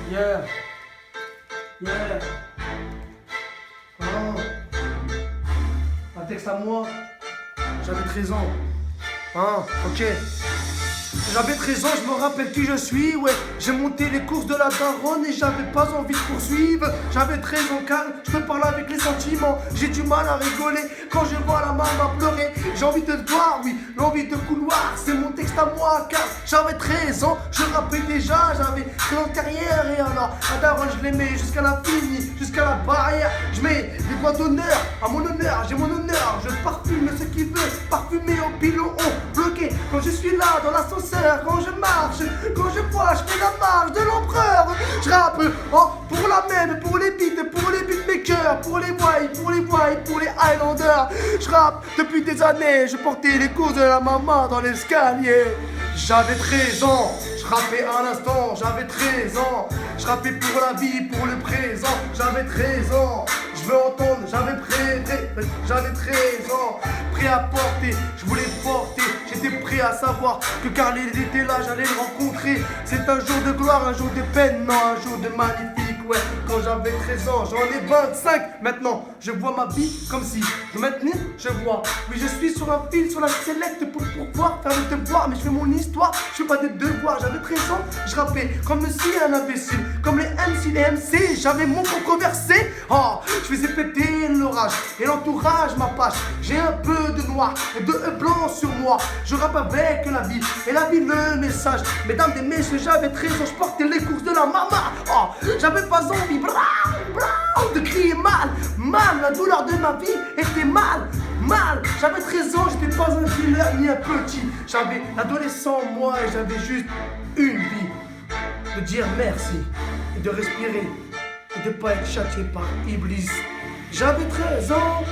Yeah. Yeah. Oh. Un texte à moi. J'avais 13 ans. Hein, ok. J'avais 13 ans, je me rappelle qui je suis, ouais. J'ai monté les courses de la daronne et j'avais pas envie de poursuivre. J'avais 13 ans car je te parle avec les sentiments. J'ai du mal à rigoler quand je vois la maman pleurer. J'ai envie de te voir, oui, l'envie de couloir. C'est mon texte à moi car j'avais 13 ans. Je rappelais déjà, j'avais 13 ans de carrière. Et alors, la daronne je l'aimais jusqu'à la finie, jusqu'à la barrière. Je mets des doigts d'honneur à mon honneur, j'ai mon honneur. Je parfume ce qui veut, parfumer au pilon bloqué. Quand je suis là dans l'ascenseur, quand je marche, quand je vois, je fais la marche de l'empereur. Je rappe oh, pour la même, pour les beatmakers, pour les white, pour les Highlanders. Je rappe depuis des années, je portais les courses de la maman dans l'escalier. J'avais 13 ans, je rappais à l'instant, j'avais 13 ans. Je rappais pour la vie, pour le présent, j'avais 13 ans. Je veux entendre, j'avais 13 ans, prêt à porter, je voulais porter, j'étais prêt à savoir que Carly était là, j'allais le rencontrer. C'est un jour de gloire, un jour de peine, non, un jour de magnifique, ouais. Quand j'avais 13 ans, j'en ai 25, maintenant je vois ma vie comme si je maintenais, je vois. Oui, je suis sur un fil, sur la select pour pouvoir faire le devoir, mais je fais mon histoire, je fais pas des devoirs. J'avais 13 ans, je rappais comme si un imbécile, comme les MC, j'avais mon propre verset. Oh, je faisais péter l'orage et l'entourage m'apache. J'ai un peu de noir et de blanc sur moi. Je rappe avec la vie et la vie le message. Mesdames et messieurs, j'avais 13 ans, je portais les courses de la maman. Oh, j'avais pas envie de crier mal. La douleur de ma vie était mal. J'avais 13 ans, j'étais pas un dealer ni un petit. J'avais l'adolescent moi et j'avais juste une vie. De dire merci et de respirer et de pas être châtié par Iblis. J'avais 13 ans.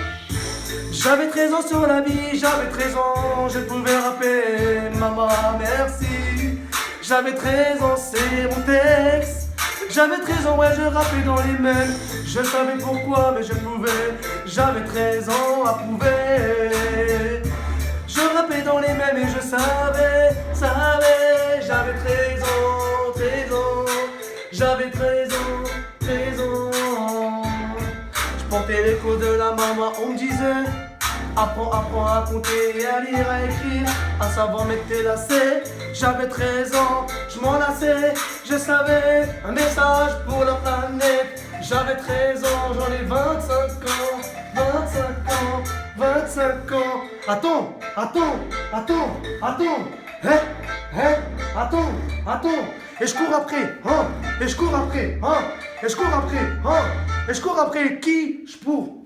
J'avais 13 ans sur la vie, j'avais 13 ans, je pouvais rappeler maman merci. J'avais 13 ans, c'est mon texte. J'avais 13 ans, ouais, je rappais dans les mails. Je savais pourquoi, mais je pouvais. J'avais 13 ans à prouver. Je rappais dans les mêmes et je savais. J'avais 13 ans. J'avais 13 ans. Je portais l'écho de la maman, on me disait apprends à compter et à lire, à écrire, à savoir mettre tes lacets. J'avais 13 ans, je m'en lassais, je savais un message pour la planète. J'avais 13 ans, j'en ai 25 ans. Attends. Attends. Et je cours après, qui je pour